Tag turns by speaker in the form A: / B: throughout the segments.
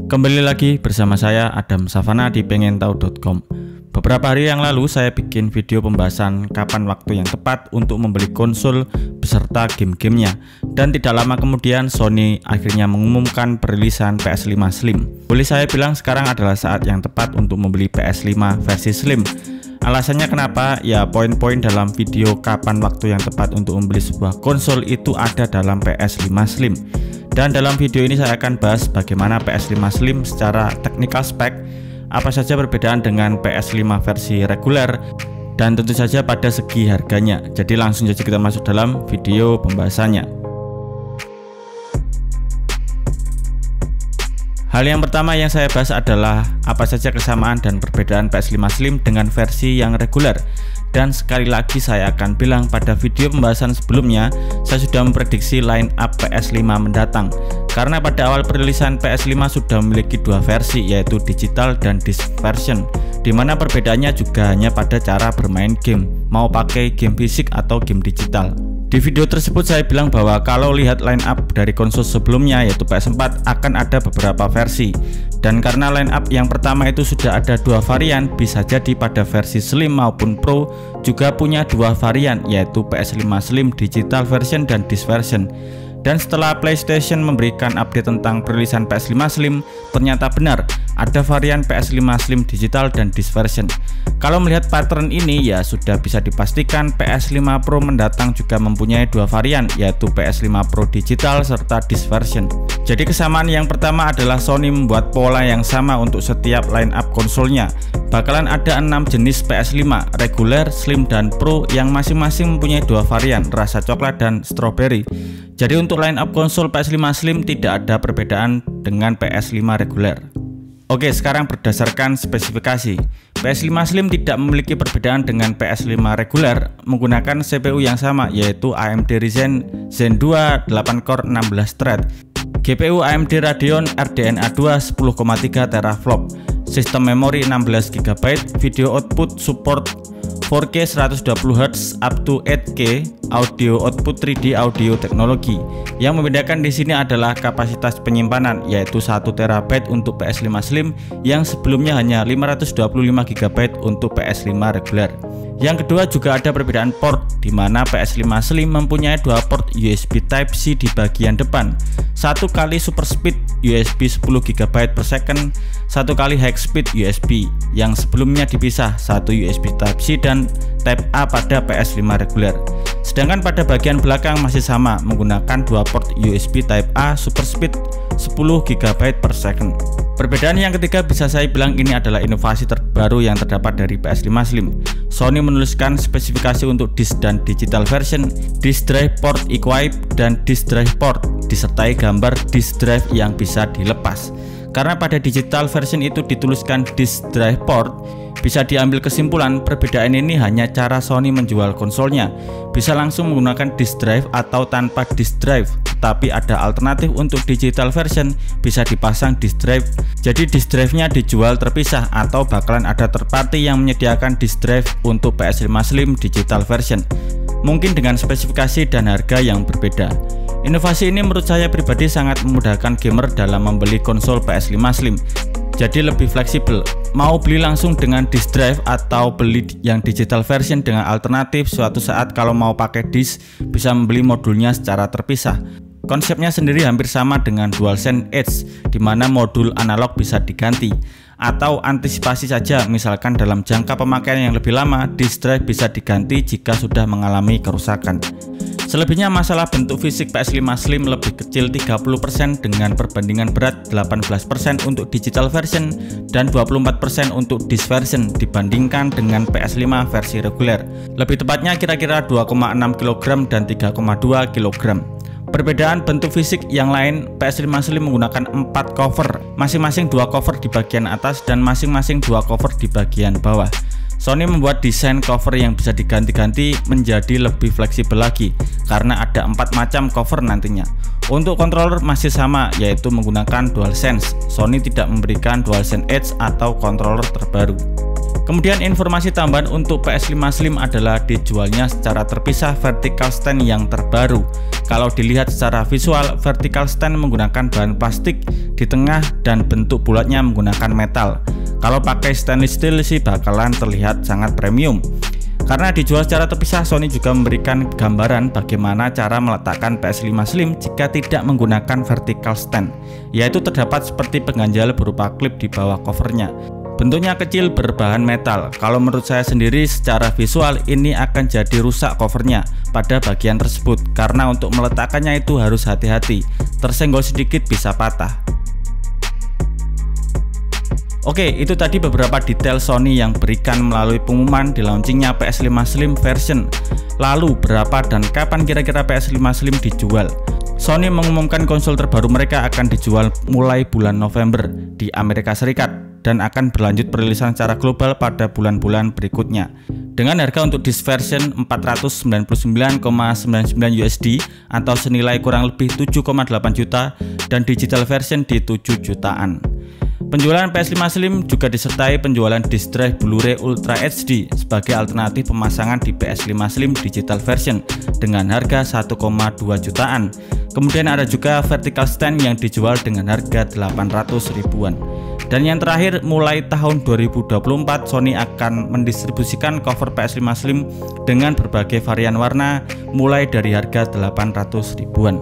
A: Kembali lagi bersama saya Adam Savana di pengentahu.com. Beberapa hari yang lalu saya bikin video pembahasan kapan waktu yang tepat untuk membeli konsol beserta game-gamenya. Dan tidak lama kemudian Sony akhirnya mengumumkan perilisan PS5 Slim. Boleh saya bilang sekarang adalah saat yang tepat untuk membeli PS5 versi Slim. Alasannya kenapa? Ya poin-poin dalam video kapan waktu yang tepat untuk membeli sebuah konsol itu ada dalam PS5 Slim. Dan dalam video ini saya akan bahas bagaimana PS5 Slim secara technical spek, apa saja perbedaan dengan PS5 versi reguler, dan tentu saja pada segi harganya. Jadi langsung saja kita masuk dalam video pembahasannya. Hal yang pertama yang saya bahas adalah apa saja kesamaan dan perbedaan PS5 Slim dengan versi yang reguler. Dan sekali lagi saya akan bilang pada video pembahasan sebelumnya saya sudah memprediksi line up PS5 mendatang. Karena pada awal perilisan PS5 sudah memiliki dua versi, yaitu digital dan disc version, dimana perbedaannya juga hanya pada cara bermain game, mau pakai game fisik atau game digital. Di video tersebut saya bilang bahwa kalau lihat line up dari konsol sebelumnya yaitu PS4 akan ada beberapa versi. Dan karena line up yang pertama itu sudah ada dua varian, bisa jadi pada versi Slim maupun Pro juga punya dua varian, yaitu PS5 Slim digital version dan disc version. Dan setelah PlayStation memberikan update tentang perilisan PS5 Slim, ternyata benar ada varian PS5 Slim digital dan disc version. Kalau melihat pattern ini ya sudah bisa dipastikan PS5 Pro mendatang juga mempunyai dua varian, yaitu PS5 Pro digital serta disc version. Jadi kesamaan yang pertama adalah Sony membuat pola yang sama untuk setiap line up konsolnya. Bakalan ada 6 jenis PS5, reguler, Slim, dan Pro yang masing-masing mempunyai dua varian, rasa coklat dan strawberry. Jadi untuk line up konsol PS5 Slim tidak ada perbedaan dengan PS5 reguler. Oke, sekarang berdasarkan spesifikasi. PS5 Slim tidak memiliki perbedaan dengan PS5 reguler, menggunakan CPU yang sama yaitu AMD Ryzen Zen 2 8 core 16 thread. GPU AMD Radeon RDNA 2 10,3 teraflop. Sistem memori 16 GB, video output support 4K 120Hz up to 8K, audio output 3D audio teknologi. Yang membedakan di sini adalah kapasitas penyimpanan, yaitu 1 TB untuk PS5 Slim yang sebelumnya hanya 525 GB untuk PS5 reguler. Yang kedua juga ada perbedaan port, di mana PS5 Slim mempunyai dua port USB Type-C di bagian depan. Satu kali super speed USB 10 GB per second, satu kali high speed USB yang sebelumnya dipisah, satu USB Type-C dan Type A pada PS5 reguler. Sedangkan pada bagian belakang masih sama, menggunakan dua port USB Type A super speed 10 GB per second. Perbedaan yang ketiga bisa saya bilang ini adalah inovasi terbaru yang terdapat dari PS5 Slim. Sony menuliskan spesifikasi untuk disc dan digital version, disc drive port equip dan disc drive port, disertai gambar disc drive yang bisa dilepas. Karena pada digital version itu dituliskan disc drive port, bisa diambil kesimpulan perbedaan ini hanya cara Sony menjual konsolnya. Bisa langsung menggunakan disc drive atau tanpa disc drive, tapi ada alternatif untuk digital version, bisa dipasang disc drive. Jadi disc drive-nya dijual terpisah atau bakalan ada third party yang menyediakan disc drive untuk PS5 Slim digital version, mungkin dengan spesifikasi dan harga yang berbeda. Inovasi ini menurut saya pribadi sangat memudahkan gamer dalam membeli konsol PS5 Slim. Jadi lebih fleksibel, mau beli langsung dengan disc drive atau beli yang digital version dengan alternatif suatu saat kalau mau pakai disc bisa membeli modulnya secara terpisah. Konsepnya sendiri hampir sama dengan DualSense Edge, di mana modul analog bisa diganti. Atau antisipasi saja, misalkan dalam jangka pemakaian yang lebih lama, disc drive bisa diganti jika sudah mengalami kerusakan. Selebihnya masalah bentuk fisik PS5 Slim lebih kecil 30% dengan perbandingan berat 18% untuk digital version dan 24% untuk disc version dibandingkan dengan PS5 versi reguler. Lebih tepatnya kira-kira 2,6 kg dan 3,2 kg. Perbedaan bentuk fisik yang lain, PS5 Slim menggunakan 4 cover, masing-masing 2 cover di bagian atas dan masing-masing 2 cover di bagian bawah. Sony membuat desain cover yang bisa diganti-ganti menjadi lebih fleksibel lagi karena ada 4 macam cover nantinya. Untuk controller masih sama, yaitu menggunakan DualSense. Sony tidak memberikan DualSense Edge atau controller terbaru. Kemudian informasi tambahan untuk PS5 Slim adalah dijualnya secara terpisah vertical stand yang terbaru. Kalau dilihat secara visual, vertical stand menggunakan bahan plastik di tengah dan bentuk bulatnya menggunakan metal. Kalau pakai stainless steel sih bakalan terlihat sangat premium. Karena dijual secara terpisah, Sony juga memberikan gambaran bagaimana cara meletakkan PS5 Slim jika tidak menggunakan vertical stand, yaitu terdapat seperti pengganjal berupa klip di bawah covernya. Bentuknya kecil berbahan metal. Kalau menurut saya sendiri secara visual ini akan jadi rusak covernya pada bagian tersebut, karena untuk meletakkannya itu harus hati-hati, tersenggol sedikit bisa patah. Oke, itu tadi beberapa detail Sony yang berikan melalui pengumuman di launchingnya PS5 Slim version. Lalu berapa dan kapan kira-kira PS5 Slim dijual? Sony mengumumkan konsol terbaru mereka akan dijual mulai bulan November di Amerika Serikat dan akan berlanjut perilisan secara global pada bulan-bulan berikutnya. Dengan harga untuk disc version 499,99 USD atau senilai kurang lebih 7,8 juta dan digital version di 7 jutaan. Penjualan PS5 Slim juga disertai penjualan disk drive Blu-ray Ultra HD sebagai alternatif pemasangan di PS5 Slim digital version dengan harga 1,2 jutaan. Kemudian ada juga vertical stand yang dijual dengan harga 800 ribuan. Dan yang terakhir, mulai tahun 2024 Sony akan mendistribusikan cover PS5 Slim dengan berbagai varian warna mulai dari harga 800 ribuan.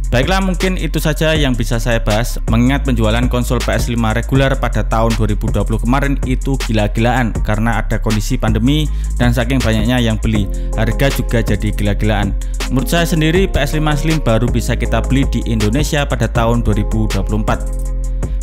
A: Baiklah, mungkin itu saja yang bisa saya bahas. Mengingat penjualan konsol PS5 reguler pada tahun 2020 kemarin itu gila-gilaan karena ada kondisi pandemi dan saking banyaknya yang beli, harga juga jadi gila-gilaan. Menurut saya sendiri PS5 Slim baru bisa kita beli di Indonesia pada tahun 2024.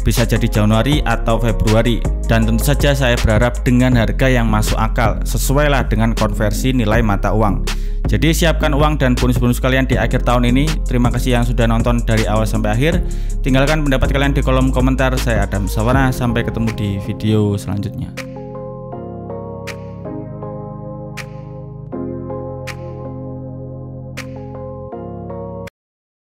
A: Bisa jadi Januari atau Februari, dan tentu saja saya berharap dengan harga yang masuk akal, sesuailah dengan konversi nilai mata uang. Jadi siapkan uang dan bonus-bonus kalian di akhir tahun ini. Terima kasih yang sudah nonton dari awal sampai akhir. Tinggalkan pendapat kalian di kolom komentar. Saya Adam Sawana, sampai ketemu di video selanjutnya.